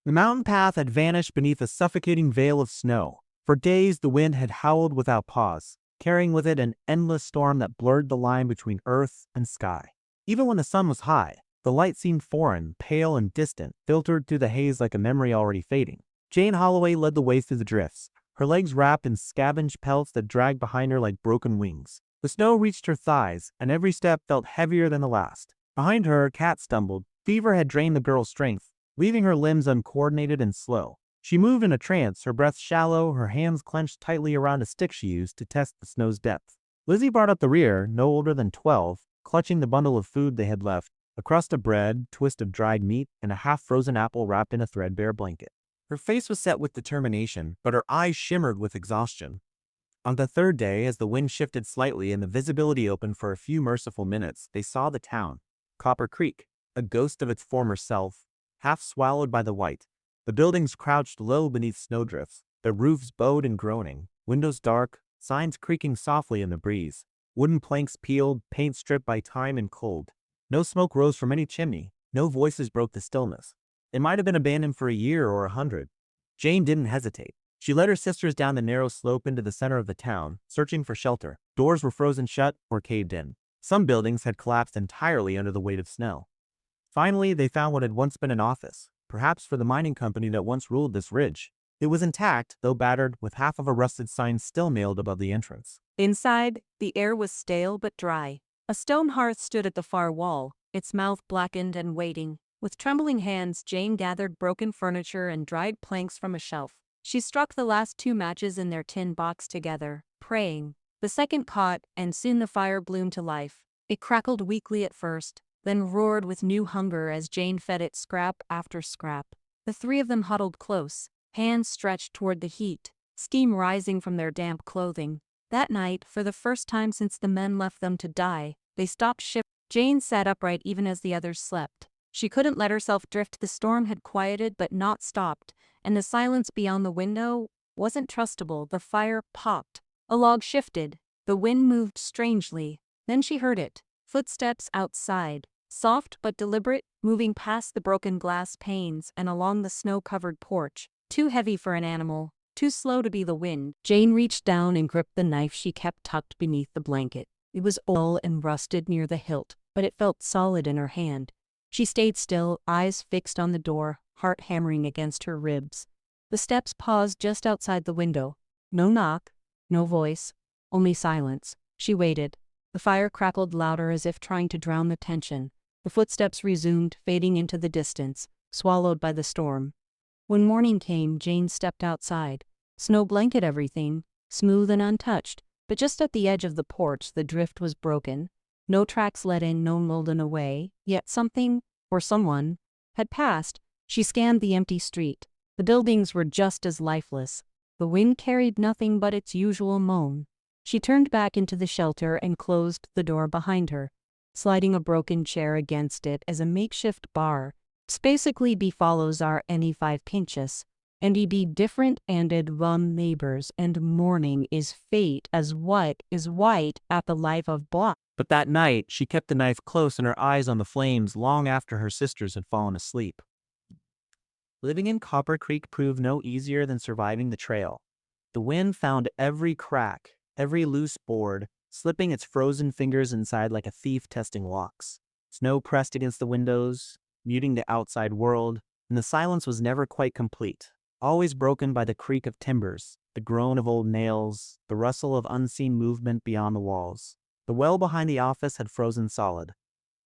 The mountain path had vanished beneath a suffocating veil of snow. For days, the wind had howled without pause, carrying with it an endless storm that blurred the line between earth and sky. Even when the sun was high, the light seemed foreign, pale, and distant, filtered through the haze like a memory already fading. Jane Holloway led the way through the drifts, her legs wrapped in scavenged pelts that dragged behind her like broken wings. The snow reached her thighs, and every step felt heavier than the last. Behind her, Kat stumbled. Fever had drained the girl's strength, leaving her limbs uncoordinated and slow. She moved in a trance, her breath shallow, her hands clenched tightly around a stick she used to test the snow's depth. Lizzie brought up the rear, no older than 12, clutching the bundle of food they had left, a crust of bread, twist of dried meat, and a half-frozen apple wrapped in a threadbare blanket. Her face was set with determination, but her eyes shimmered with exhaustion. On the third day, as the wind shifted slightly and the visibility opened for a few merciful minutes, they saw the town, Copper Creek, a ghost of its former self, half swallowed by the white. The buildings crouched low beneath snowdrifts, their roofs bowed and groaning, windows dark, signs creaking softly in the breeze, wooden planks peeled, paint stripped by time and cold. No smoke rose from any chimney, no voices broke the stillness. It might have been abandoned for a year or 100. Jane didn't hesitate. She led her sisters down the narrow slope into the center of the town, searching for shelter. Doors were frozen shut or caved in. Some buildings had collapsed entirely under the weight of snow. Finally, they found what had once been an office, perhaps for the mining company that once ruled this ridge. It was intact, though battered, with half of a rusted sign still nailed above the entrance. Inside, the air was stale but dry. A stone hearth stood at the far wall, its mouth blackened and waiting. With trembling hands, Jane gathered broken furniture and dried planks from a shelf. She struck the last 2 matches in their tin box together, praying. The second caught, and soon the fire bloomed to life. It crackled weakly at first, then roared with new hunger as Jane fed it scrap after scrap. The 3 of them huddled close, hands stretched toward the heat, steam rising from their damp clothing. That night, for the first time since the men left them to die, they stopped shivering. Jane sat upright even as the others slept. She couldn't let herself drift. The storm had quieted but not stopped, and the silence beyond the window wasn't trustable. The fire popped. A log shifted. The wind moved strangely. Then she heard it. Footsteps outside, soft but deliberate, moving past the broken glass panes and along the snow-covered porch. Too heavy for an animal, too slow to be the wind. Jane reached down and gripped the knife she kept tucked beneath the blanket. It was old and rusted near the hilt, but it felt solid in her hand. She stayed still, eyes fixed on the door, heart hammering against her ribs. The steps paused just outside the window. No knock, no voice, only silence. She waited. The fire crackled louder as if trying to drown the tension. The footsteps resumed, fading into the distance, swallowed by the storm. When morning came, Jane stepped outside. Snow blanketed everything, smooth and untouched, but just at the edge of the porch the drift was broken. No tracks led in, no molden away, yet something, or someone, had passed. She scanned the empty street. The buildings were just as lifeless. The wind carried nothing but its usual moan. She turned back into the shelter and closed the door behind her, sliding a broken chair against it as a makeshift bar. Basically be follows our any 5 pinches, and he be different anded rum neighbors, and morning is fate as what is white at the life of blah. But that night, she kept the knife close and her eyes on the flames long after her sisters had fallen asleep. Living in Copper Creek proved no easier than surviving the trail. The wind found every crack, every loose board, slipping its frozen fingers inside like a thief testing locks. Snow pressed against the windows, muting the outside world, and the silence was never quite complete, always broken by the creak of timbers, the groan of old nails, the rustle of unseen movement beyond the walls. The well behind the office had frozen solid.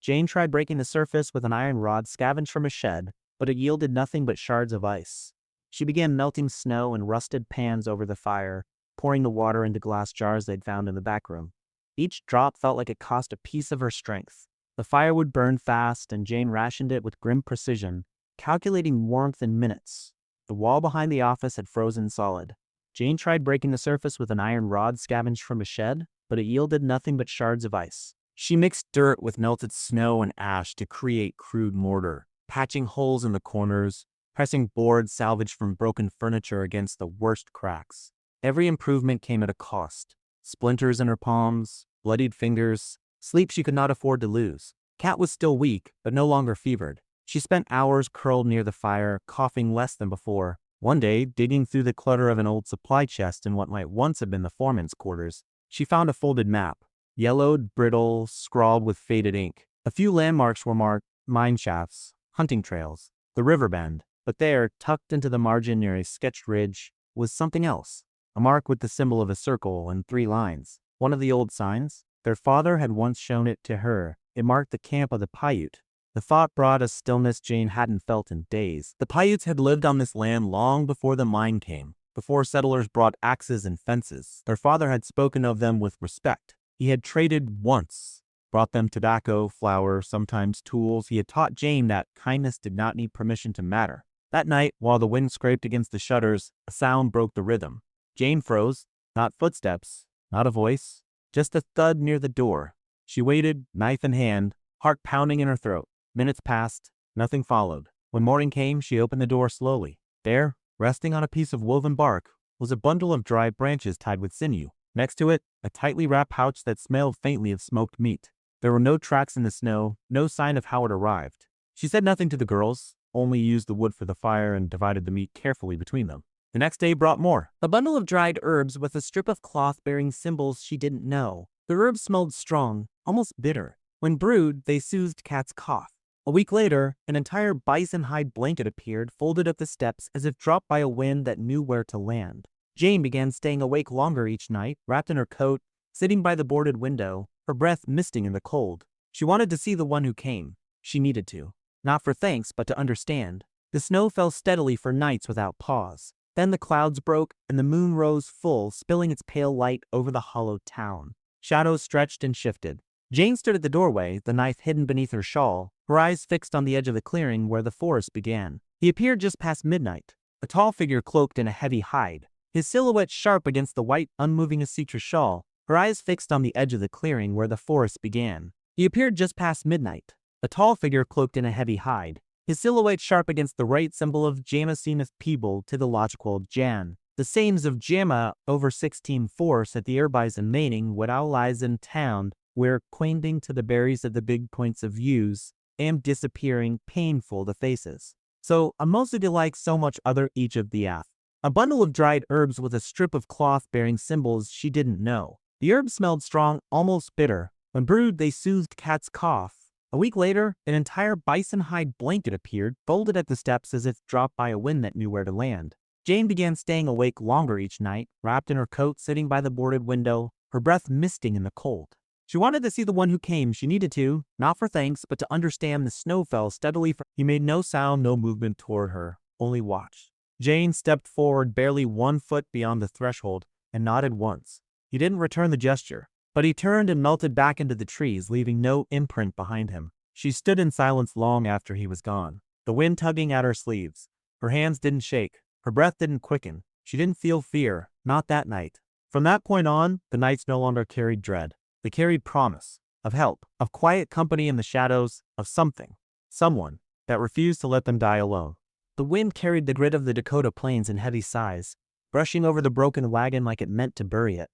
Jane tried breaking the surface with an iron rod scavenged from a shed, but it yielded nothing but shards of ice. She began melting snow in rusted pans over the fire, pouring the water into glass jars they'd found in the back room. Each drop felt like it cost a piece of her strength. The firewood burned fast, and Jane rationed it with grim precision, calculating warmth in minutes. The wall behind the office had frozen solid. Jane tried breaking the surface with an iron rod scavenged from a shed, but it yielded nothing but shards of ice. She mixed dirt with melted snow and ash to create crude mortar, patching holes in the corners, pressing boards salvaged from broken furniture against the worst cracks. Every improvement came at a cost. Splinters in her palms, bloodied fingers, sleep she could not afford to lose. Kat was still weak, but no longer fevered. She spent hours curled near the fire, coughing less than before. One day, digging through the clutter of an old supply chest in what might once have been the foreman's quarters, she found a folded map. Yellowed, brittle, scrawled with faded ink. A few landmarks were marked mine shafts, hunting trails, the river bend. But there, tucked into the margin near a sketched ridge, was something else. A mark with the symbol of a circle and 3 lines. One of the old signs. Their father had once shown it to her. It marked the camp of the Paiute. The thought brought a stillness Jane hadn't felt in days. The Paiutes had lived on this land long before the mine came, before settlers brought axes and fences. Their father had spoken of them with respect. He had traded once, brought them tobacco, flour, sometimes tools. He had taught Jane that kindness did not need permission to matter. That night, while the wind scraped against the shutters, a sound broke the rhythm. Jane froze. Not footsteps, not a voice, just a thud near the door. She waited, knife in hand, heart pounding in her throat. Minutes passed. Nothing followed. When morning came, she opened the door slowly. There, resting on a piece of woven bark, was a bundle of dry branches tied with sinew. Next to it, a tightly wrapped pouch that smelled faintly of smoked meat. There were no tracks in the snow, no sign of how it arrived. She said nothing to the girls, only used the wood for the fire and divided the meat carefully between them. The next day brought more. A bundle of dried herbs with a strip of cloth bearing symbols she didn't know. The herbs smelled strong, almost bitter. When brewed, they soothed Kat's cough. A week later, an entire bison hide blanket appeared, folded up the steps as if dropped by a wind that knew where to land. Jane began staying awake longer each night, wrapped in her coat, sitting by the boarded window, her breath misting in the cold. She wanted to see the one who came. She needed to. Not for thanks, but to understand. The snow fell steadily for nights without pause. Then the clouds broke, and the moon rose full, spilling its pale light over the hollowed town. Shadows stretched and shifted. Jane stood at the doorway, the knife hidden beneath her shawl, her eyes fixed on the edge of the clearing where the forest began. He appeared just past midnight, a tall figure cloaked in a heavy hide, his silhouette sharp against the white, unmoving Asitra shawl, her eyes fixed on the edge of the clearing where the forest began. He appeared just past midnight, a tall figure cloaked in a heavy hide, his silhouette sharp against the right symbol of Jamasineth Peeble to the logical Jan. The sayings of Jama over 16 force at the Erbisen meaning what all lies in town, where quainting to the berries of the big points of views, am disappearing painful the faces. So a mostly like so much other each of the ath. A bundle of dried herbs with a strip of cloth bearing symbols she didn't know. The herbs smelled strong, almost bitter. When brewed, they soothed Kat's cough. A week later, an entire bison hide blanket appeared, folded at the steps as if dropped by a wind that knew where to land. Jane began staying awake longer each night, wrapped in her coat, sitting by the boarded window, her breath misting in the cold. She wanted to see the one who came. She needed to, not for thanks, but to understand. The snow fell steadily. He made no sound, no movement toward her, only watched. Jane stepped forward barely 1 foot beyond the threshold and nodded once. He didn't return the gesture, but he turned and melted back into the trees, leaving no imprint behind him. She stood in silence long after he was gone, the wind tugging at her sleeves. Her hands didn't shake. Her breath didn't quicken. She didn't feel fear, not that night. From that point on, the nights no longer carried dread. They carried promise, of help, of quiet company in the shadows, of something, someone, that refused to let them die alone. The wind carried the grit of the Dakota plains in heavy sighs, brushing over the broken wagon like it meant to bury it.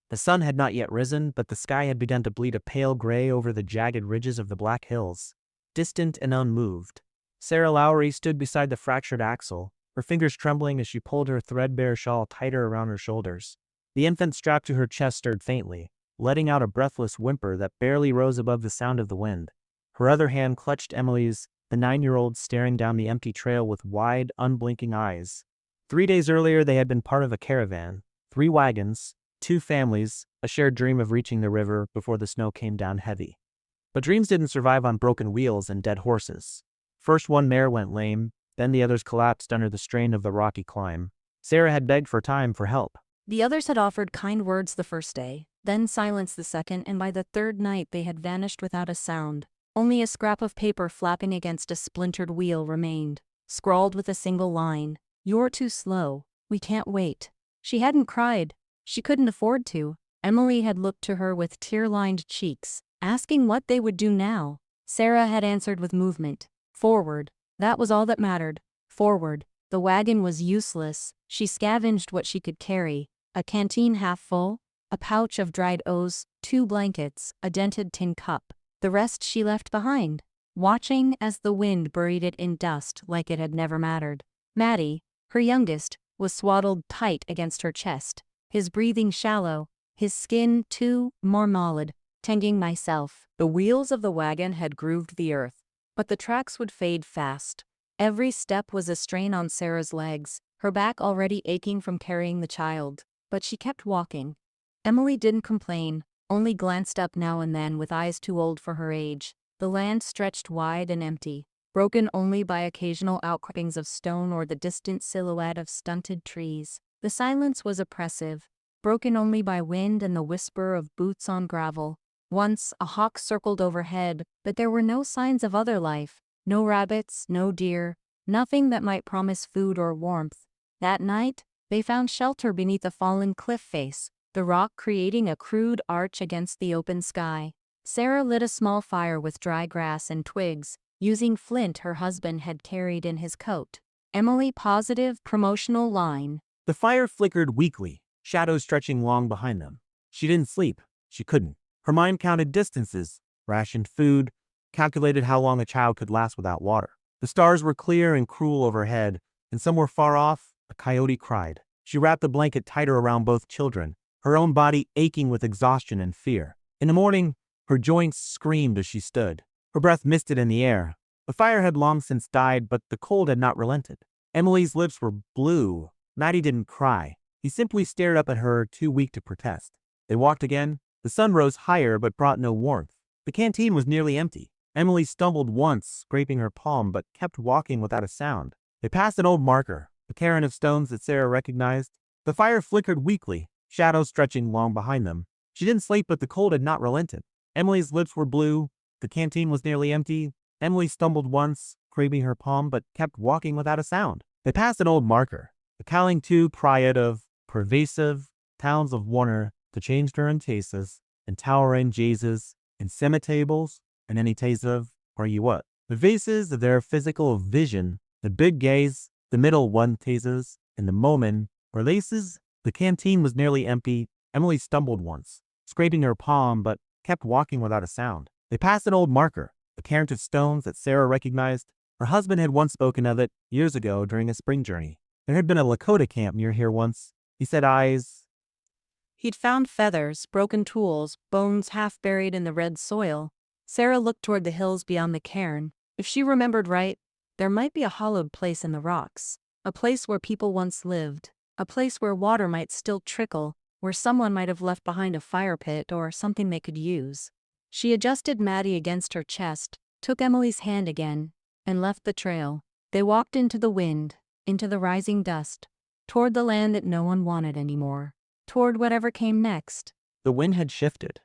The sun had not yet risen, but the sky had begun to bleed a pale gray over the jagged ridges of the Black Hills, distant and unmoved. Sarah Lowry stood beside the fractured axle, her fingers trembling as she pulled her threadbare shawl tighter around her shoulders. The infant strapped to her chest stirred faintly, letting out a breathless whimper that barely rose above the sound of the wind. Her other hand clutched Emily's, the 9-year-old staring down the empty trail with wide, unblinking eyes. 3 days earlier, they had been part of a caravan, 3 wagons, 2 families, a shared dream of reaching the river before the snow came down heavy. But dreams didn't survive on broken wheels and dead horses. First one mare went lame, then the others collapsed under the strain of the rocky climb. Sarah had begged for time for help. The others had offered kind words the first day, then silence the second, and by the 3rd night they had vanished without a sound. Only a scrap of paper flapping against a splintered wheel remained, scrawled with a single line. "You're too slow. We can't wait." She hadn't cried. She couldn't afford to. Emily had looked to her with tear-lined cheeks, asking what they would do now. Sarah had answered with movement. Forward. That was all that mattered. Forward. The wagon was useless. She scavenged what she could carry. A canteen half full, a pouch of dried oats, 2 blankets, a dented tin cup. The rest she left behind. watching as the wind buried it in dust like it had never mattered. Maddie, her youngest, was swaddled tight against her chest, his breathing shallow, his skin, too, more mollid. Tending myself. The wheels of the wagon had grooved the earth, but the tracks would fade fast. Every step was a strain on Sarah's legs, her back already aching from carrying the child. But she kept walking. Emily didn't complain, only glanced up now and then with eyes too old for her age. The land stretched wide and empty, broken only by occasional outcroppings of stone or the distant silhouette of stunted trees. The silence was oppressive, broken only by wind and the whisper of boots on gravel. Once a hawk circled overhead, but there were no signs of other life. No rabbits, no deer, nothing that might promise food or warmth. That night, they found shelter beneath a fallen cliff face, the rock creating a crude arch against the open sky. Sarah lit a small fire with dry grass and twigs, using flint her husband had carried in his coat. Emily positive promotional line. The fire flickered weakly, shadows stretching long behind them. She didn't sleep. She couldn't. Her mind counted distances, rationed food, calculated how long a child could last without water. The stars were clear and cruel overhead, and somewhere far off, a coyote cried. She wrapped the blanket tighter around both children, her own body aching with exhaustion and fear. In the morning, her joints screamed as she stood. Her breath misted in the air. The fire had long since died, but the cold had not relented. Emily's lips were blue. Maddie didn't cry. He simply stared up at her, too weak to protest. They walked again. The sun rose higher but brought no warmth. The canteen was nearly empty. Emily stumbled once, scraping her palm, but kept walking without a sound. They passed an old marker, a cairn of stones that Sarah recognized. The fire flickered weakly, shadows stretching long behind them. She didn't sleep, but the cold had not relented. Emily's lips were blue. The canteen was nearly empty. Emily stumbled once, scraping her palm, but kept walking without a sound. They passed an old marker, the Cowling 2 Priad of pervasive towns of Warner, to change her and tastes, and towering Jesus, and semitables, and any taste of, or you what. The vases of their physical vision, the big gaze, the middle one tastes, and the moment, or laces. The canteen was nearly empty. Emily stumbled once, scraping her palm, but kept walking without a sound. They passed an old marker, a cairn of stones that Sarah recognized. Her husband had once spoken of it, years ago, during a spring journey. There had been a Lakota camp near here once. He said He'd found feathers, broken tools, bones half buried in the red soil. Sarah looked toward the hills beyond the cairn. If she remembered right, there might be a hollowed place in the rocks. A place where people once lived. A place where water might still trickle, where someone might have left behind a fire pit or something they could use. She adjusted Maddie against her chest, took Emily's hand again, and left the trail. They walked into the wind, into the rising dust, toward the land that no one wanted anymore. Toward whatever came next. The wind had shifted.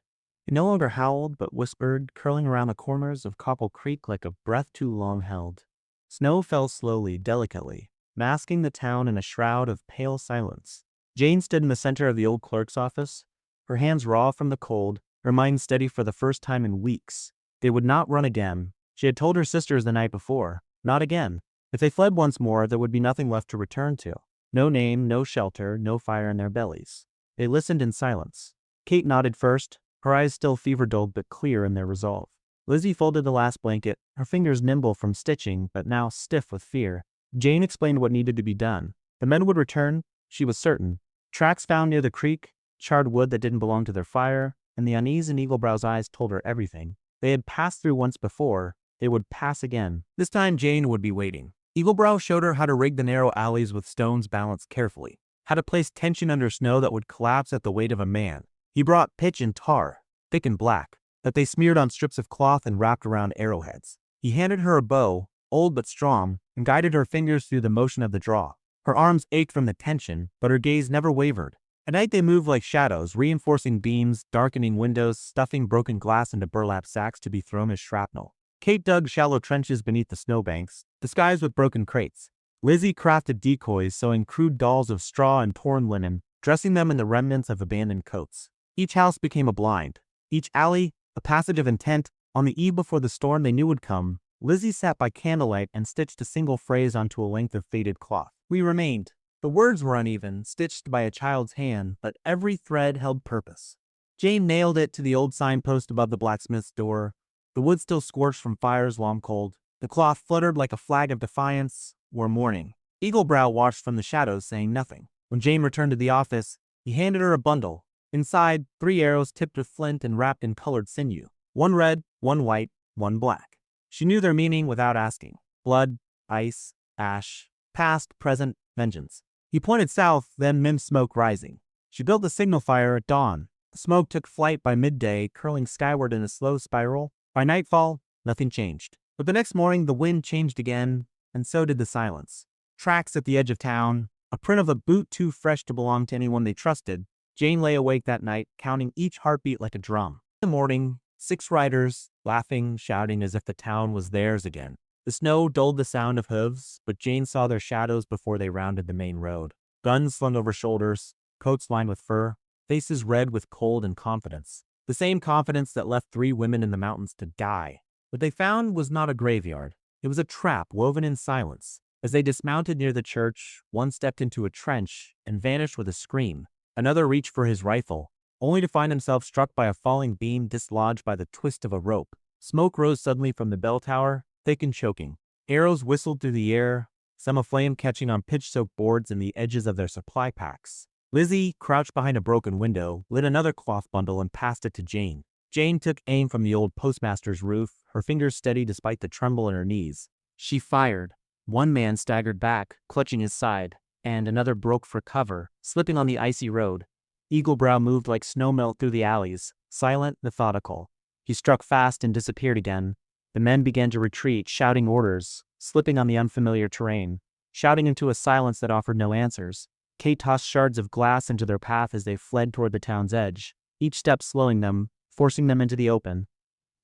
It no longer howled, but whispered, curling around the corners of Copple Creek like a breath too long held. Snow fell slowly, delicately, masking the town in a shroud of pale silence. Jane stood in the center of the old clerk's office, her hands raw from the cold, her mind steady for the first time in weeks. They would not run again. She had told her sisters the night before. Not again. If they fled once more, there would be nothing left to return to. No name, no shelter, no fire in their bellies. They listened in silence. Kate nodded first, her eyes still fever-dulled but clear in their resolve. Lizzie folded the last blanket, her fingers nimble from stitching but now stiff with fear. Jane explained what needed to be done. The men would return, she was certain. Tracks found near the creek, charred wood that didn't belong to their fire, and the unease in Eaglebrow's eyes told her everything. They had passed through once before. They would pass again. This time Jane would be waiting. Eaglebrow showed her how to rig the narrow alleys with stones balanced carefully, how to place tension under snow that would collapse at the weight of a man. He brought pitch and tar, thick and black, that they smeared on strips of cloth and wrapped around arrowheads. He handed her a bow, old but strong, and guided her fingers through the motion of the draw. Her arms ached from the tension, but her gaze never wavered. At night they moved like shadows, reinforcing beams, darkening windows, stuffing broken glass into burlap sacks to be thrown as shrapnel. Kate dug shallow trenches beneath the snowbanks, disguised with broken crates. Lizzie crafted decoys, sewing crude dolls of straw and torn linen, dressing them in the remnants of abandoned coats. Each house became a blind. Each alley, a passage of intent. On the eve before the storm they knew would come, Lizzie sat by candlelight and stitched a single phrase onto a length of faded cloth. We remained. The words were uneven, stitched by a child's hand, but every thread held purpose. Jane nailed it to the old signpost above the blacksmith's door. The the wood still scorched from fires long cold. The cloth fluttered like a flag of defiance or mourning. Eaglebrow watched from the shadows, saying nothing. When Jane returned to the office, he handed her a bundle. Inside, 3 arrows tipped with flint and wrapped in colored sinew. 1 red, 1 white, 1 black. She knew their meaning without asking. Blood, ice, ash, past, present, vengeance. He pointed south, then mimicked smoke rising. She built the signal fire at dawn. The smoke took flight by midday, curling skyward in a slow spiral. By nightfall, nothing changed. But the next morning, the wind changed again, and so did the silence. Tracks at the edge of town, a print of a boot too fresh to belong to anyone they trusted. Jane lay awake that night, counting each heartbeat like a drum. In the morning, 6 riders, laughing, shouting as if the town was theirs again. The snow dulled the sound of hooves, but Jane saw their shadows before they rounded the main road. Guns slung over shoulders, coats lined with fur, faces red with cold and confidence. The same confidence that left 3 women in the mountains to die. What they found was not a graveyard. It was a trap woven in silence. As they dismounted near the church, one stepped into a trench and vanished with a scream. Another reached for his rifle, only to find himself struck by a falling beam dislodged by the twist of a rope. Smoke rose suddenly from the bell tower, thick and choking. Arrows whistled through the air, some aflame catching on pitch-soaked boards and the edges of their supply packs. Lizzie, crouched behind a broken window, lit another cloth bundle and passed it to Jane. Jane took aim from the old postmaster's roof, her fingers steady despite the tremble in her knees. She fired. One man staggered back, clutching his side, and another broke for cover, slipping on the icy road. Eaglebrow moved like snowmelt through the alleys, silent, methodical. He struck fast and disappeared again. The men began to retreat, shouting orders, slipping on the unfamiliar terrain, shouting into a silence that offered no answers. Kate tossed shards of glass into their path as they fled toward the town's edge, each step slowing them, forcing them into the open.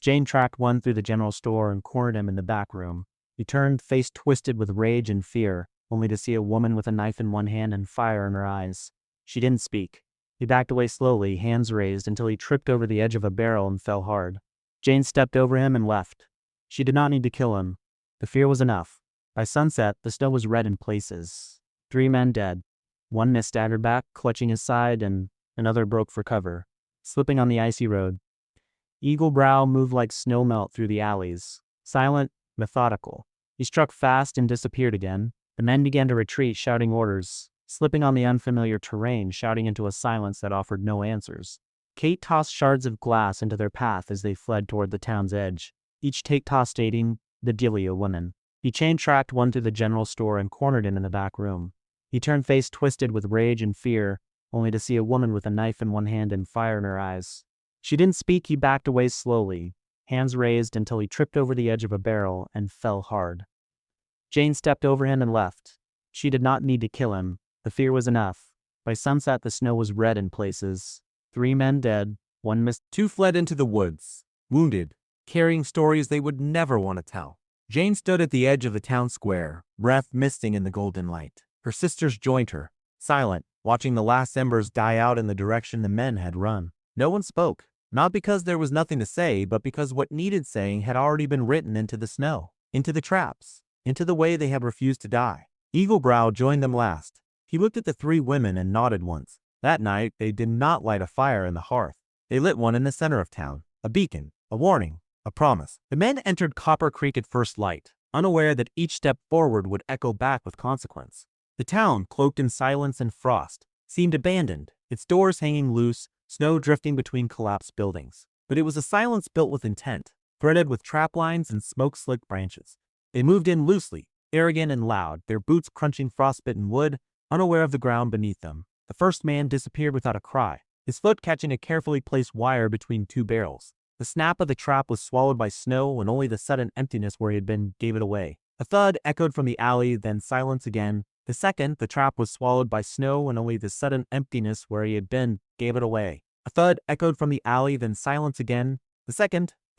Jane tracked one through the general store and cornered him in the back room. He turned, face twisted with rage and fear, only to see a woman with a knife in one hand and fire in her eyes. She didn't speak. He backed away slowly, hands raised, until he tripped over the edge of a barrel and fell hard. Jane stepped over him and left. She did not need to kill him. The fear was enough. By sunset, the snow was red in places. 3 men dead. One missed staggered back, clutching his side, and another broke for cover, slipping on the icy road. Eaglebrow moved like snowmelt through the alleys, silent, methodical. He struck fast and disappeared again. The men began to retreat, shouting orders, slipping on the unfamiliar terrain, shouting into a silence that offered no answers. Kate tossed shards of glass into their path as they fled toward the town's edge, each take-toss stating, "The Delia woman." He chain-tracked one to the general store and cornered him in the back room. He turned face twisted with rage and fear, only to see a woman with a knife in one hand and fire in her eyes. She didn't speak. He backed away slowly, hands raised until he tripped over the edge of a barrel and fell hard. Jane stepped over him and left. She did not need to kill him. The fear was enough. By sunset, the snow was red in places. 3 men dead, 1 missed. 2 fled into the woods, wounded, carrying stories they would never want to tell. Jane stood at the edge of the town square, breath misting in the golden light. Her sisters joined her, silent, watching the last embers die out in the direction the men had run. No one spoke, not because there was nothing to say, but because what needed saying had already been written into the snow, into the traps, into the way they had refused to die. Eaglebrow joined them last. He looked at the 3 women and nodded once. That night, they did not light a fire in the hearth. They lit one in the center of town, a beacon, a warning, a promise. The men entered Copper Creek at first light, unaware that each step forward would echo back with consequence. The town, cloaked in silence and frost, seemed abandoned, its doors hanging loose, snow drifting between collapsed buildings. But it was a silence built with intent, threaded with trap lines and smoke-slicked branches. They moved in loosely, arrogant and loud, their boots crunching frostbitten wood, unaware of the ground beneath them. The first man disappeared without a cry, his foot catching a carefully placed wire between 2 barrels. The snap of the trap was swallowed by snow, and only the sudden emptiness where he had been gave it away. A thud echoed from the alley, then silence again. The second, the trap was swallowed by snow, and only the sudden emptiness where he had been gave it away. A thud echoed from the alley, then silence again. The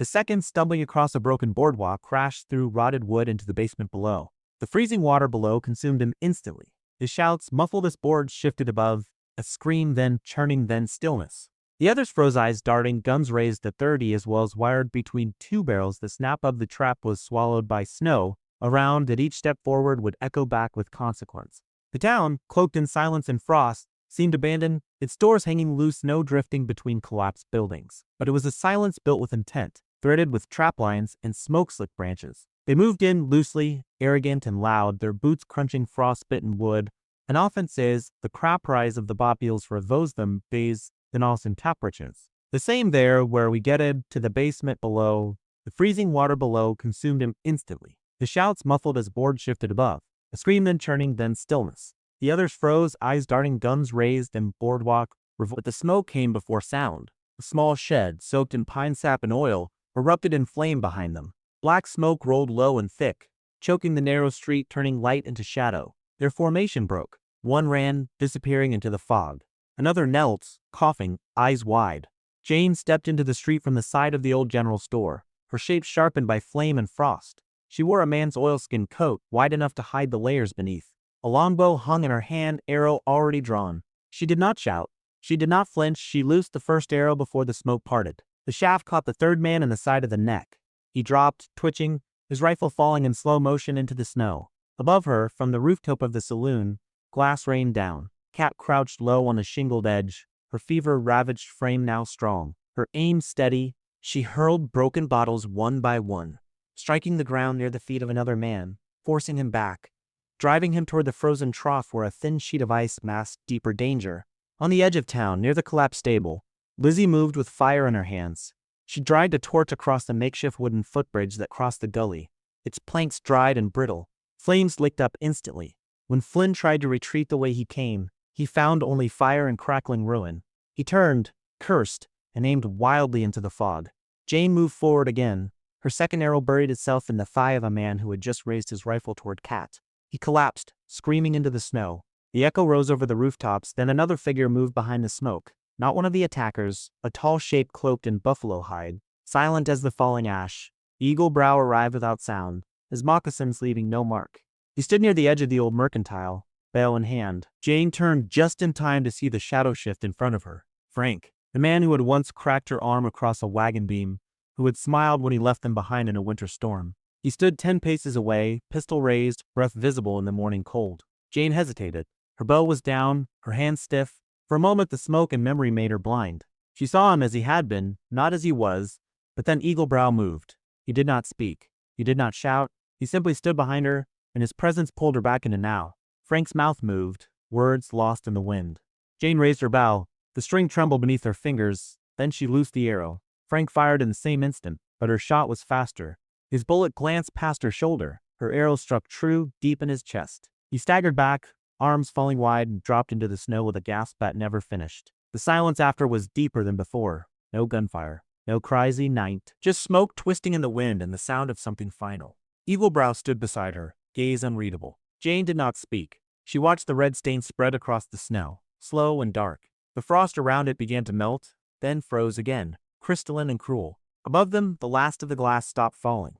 second, stumbling across a broken boardwalk, crashed through rotted wood into the basement below. The freezing water below consumed him instantly. His shouts muffled as boards shifted above, a scream, then churning, then stillness. The others froze, eyes darting, guns raised to 30, as well as wired between 2 barrels. The snap of the trap was swallowed by snow. A round that each step forward would echo back with consequence. The town, cloaked in silence and frost, seemed abandoned, its doors hanging loose, snow drifting between collapsed buildings. But it was a silence built with intent. threaded with trap lines and smoke-slick branches. They moved in loosely, arrogant and loud, their boots crunching frost-bitten wood, and often says the crap rise of the bopiles for those them days than awesome temperatures. The same there where we getted to the basement below. The freezing water below consumed him instantly. The shouts muffled as board shifted above. A scream then churning, then stillness. The others froze, eyes darting, guns raised, and boardwalk. But the smoke came before sound. A small shed, soaked in pine sap and oil, erupted in flame behind them. Black smoke rolled low and thick, choking the narrow street, turning light into shadow. Their formation broke. One ran, disappearing into the fog. Another knelt, coughing, eyes wide. Jane stepped into the street from the side of the old general store, her shape sharpened by flame and frost. She wore a man's oilskin coat, wide enough to hide the layers beneath. A longbow hung in her hand, arrow already drawn. She did not shout. She did not flinch. She loosed the first arrow before the smoke parted. The shaft caught the third man in the side of the neck. He dropped, twitching, his rifle falling in slow motion into the snow. Above her, from the rooftop of the saloon, glass rained down. Kat crouched low on a shingled edge, her fever-ravaged frame now strong, her aim steady. She hurled broken bottles one by one, striking the ground near the feet of another man, forcing him back, driving him toward the frozen trough where a thin sheet of ice masked deeper danger. On the edge of town, near the collapsed stable, Lizzie moved with fire in her hands. She dragged a torch across the makeshift wooden footbridge that crossed the gully, its planks dried and brittle. Flames licked up instantly. When Flynn tried to retreat the way he came, he found only fire and crackling ruin. He turned, cursed, and aimed wildly into the fog. Jane moved forward again. Her second arrow buried itself in the thigh of a man who had just raised his rifle toward Kat. He collapsed, screaming into the snow. The echo rose over the rooftops, then another figure moved behind the smoke. Not one of the attackers, a tall shape cloaked in buffalo hide, silent as the falling ash. The eagle brow arrived without sound, his moccasins leaving no mark. He stood near the edge of the old mercantile, bale in hand. Jane turned just in time to see the shadow shift in front of her. Frank, the man who had once cracked her arm across a wagon beam, who had smiled when he left them behind in a winter storm. He stood 10 paces away, pistol raised, breath visible in the morning cold. Jane hesitated. Her bow was down, her hands stiff. For a moment the smoke and memory made her blind. She saw him as he had been, not as he was, but then Eaglebrow moved. He did not speak. He did not shout. He simply stood behind her, and his presence pulled her back into now. Frank's mouth moved, words lost in the wind. Jane raised her bow. The string trembled beneath her fingers. Then she loosed the arrow. Frank fired in the same instant, but her shot was faster. His bullet glanced past her shoulder. Her arrow struck true, deep in his chest. He staggered back, arms falling wide, and dropped into the snow with a gasp that never finished. The silence after was deeper than before. No gunfire. No crazy night. Just smoke twisting in the wind and the sound of something final. Eaglebrow stood beside her, gaze unreadable. Jane did not speak. She watched the red stain spread across the snow, slow and dark. The frost around it began to melt, then froze again, crystalline and cruel. Above them, the last of the glass stopped falling.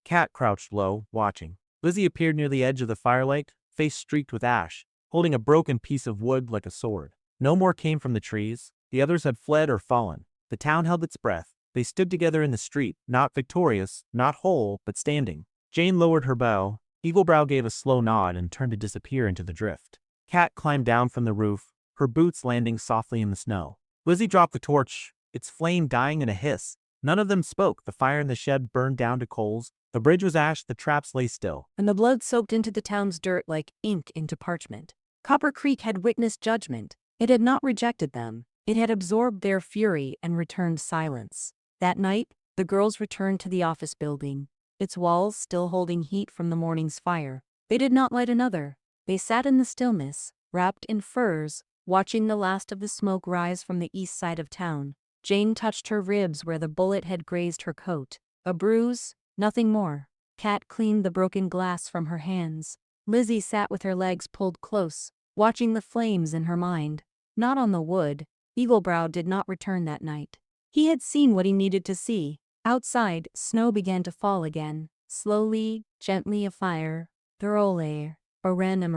Kat crouched low, watching. Lizzie appeared near the edge of the firelight, face streaked with ash, holding a broken piece of wood like a sword. No more came from the trees. The others had fled or fallen. The town held its breath. They stood together in the street, not victorious, not whole, but standing. Jane lowered her bow. Eaglebrow gave a slow nod and turned to disappear into the drift. Kat climbed down from the roof, her boots landing softly in the snow. Lizzie dropped the torch, its flame dying in a hiss. None of them spoke. The fire in the shed burned down to coals. The bridge was ash, the traps lay still. And the blood soaked into the town's dirt like ink into parchment. Copper Creek had witnessed judgment. It had not rejected them. It had absorbed their fury and returned silence. That night, the girls returned to the office building, its walls still holding heat from the morning's fire. They did not light another. They sat in the stillness, wrapped in furs, watching the last of the smoke rise from the east side of town. Jane touched her ribs where the bullet had grazed her coat. A bruise, nothing more. Kat cleaned the broken glass from her hands. Lizzie sat with her legs pulled close, watching the flames in her mind. Not on the wood. Eaglebrow did not return that night. He had seen what he needed to see. Outside, snow began to fall again. Slowly, gently afire. Thorough a random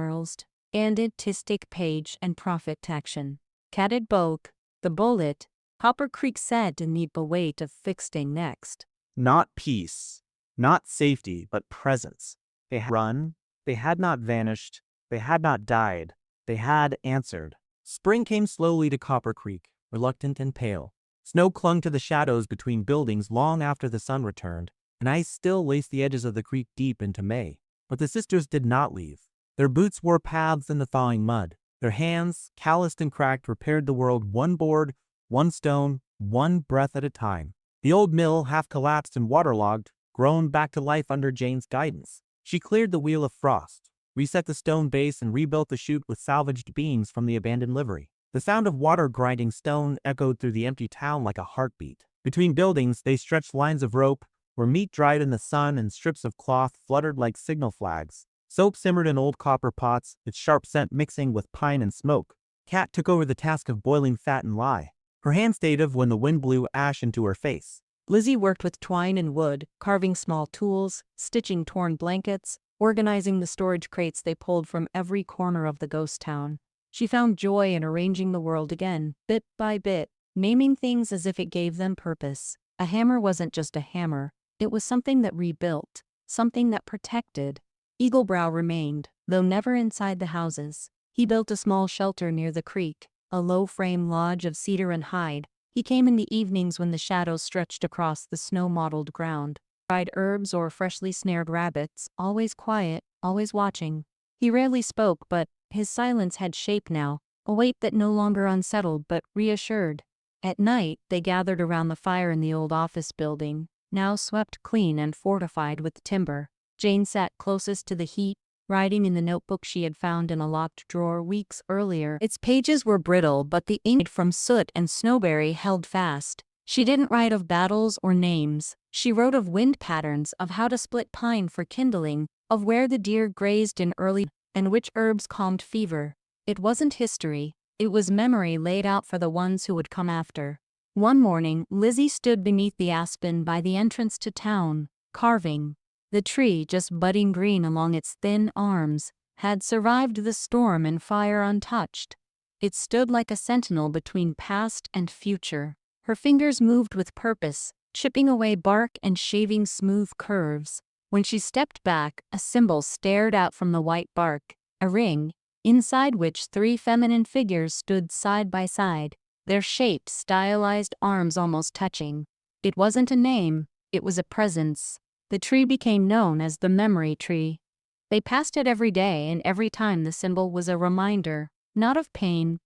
and artistic page and profit action. Catted bulk, the bullet, Copper Creek said to need the weight of fixing next. Not peace, not safety, but presence. They had run, they had not vanished, they had not died, they had answered. Spring came slowly to Copper Creek, reluctant and pale. Snow clung to the shadows between buildings long after the sun returned, and ice still laced the edges of the creek deep into May. But the sisters did not leave. Their boots wore paths in the thawing mud. Their hands, calloused and cracked, repaired the world one board, one stone, one breath at a time. The old mill, half collapsed and waterlogged, groaned back to life under Jane's guidance. She cleared the wheel of frost, reset the stone base, and rebuilt the chute with salvaged beams from the abandoned livery. The sound of water grinding stone echoed through the empty town like a heartbeat. Between buildings, they stretched lines of rope, where meat dried in the sun and strips of cloth fluttered like signal flags. Soap simmered in old copper pots, its sharp scent mixing with pine and smoke. Kat took over the task of boiling fat and lye. Her hands stayed when the wind blew ash into her face. Lizzie worked with twine and wood, carving small tools, stitching torn blankets, organizing the storage crates they pulled from every corner of the ghost town. She found joy in arranging the world again, bit by bit, naming things as if it gave them purpose. A hammer wasn't just a hammer, it was something that rebuilt, something that protected. Eaglebrow remained, though never inside the houses. He built a small shelter near the creek, a low-frame lodge of cedar and hide. He came in the evenings when the shadows stretched across the snow-mottled ground. Dried herbs or freshly snared rabbits, always quiet, always watching. He rarely spoke, but his silence had shape now, a weight that no longer unsettled but reassured. At night, they gathered around the fire in the old office building, now swept clean and fortified with timber. Jane sat closest to the heat, writing in the notebook she had found in a locked drawer weeks earlier. Its pages were brittle, but the ink from soot and snowberry held fast. She didn't write of battles or names. She wrote of wind patterns, of how to split pine for kindling, of where the deer grazed in early and which herbs calmed fever. It wasn't history. It was memory laid out for the ones who would come after. One morning, Lizzie stood beneath the aspen by the entrance to town, carving. The tree, just budding green along its thin arms, had survived the storm and fire untouched. It stood like a sentinel between past and future. Her fingers moved with purpose, chipping away bark and shaving smooth curves. When she stepped back, a symbol stared out from the white bark, a ring, inside which 3 feminine figures stood side by side, their shaped, stylized arms almost touching. It wasn't a name, it was a presence. The tree became known as the memory tree. They passed it every day, and every time the symbol was a reminder, not of pain,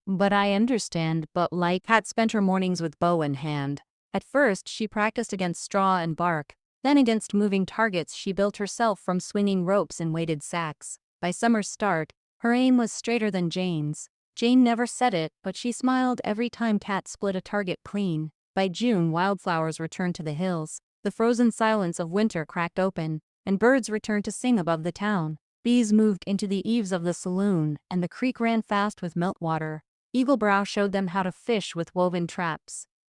but I understand, but like. Kat spent her mornings with bow in hand. At first, she practiced against straw and bark, then against moving targets she built herself from swinging ropes and weighted sacks. By summer's start, her aim was straighter than Jane's. Jane never said it, but she smiled every time Kat split a target clean. By June, wildflowers returned to the hills. The frozen silence of winter cracked open, and birds returned to sing above the town. Bees moved into the eaves of the saloon, and the creek ran fast with meltwater. Eaglebrow showed them how to fish with woven traps.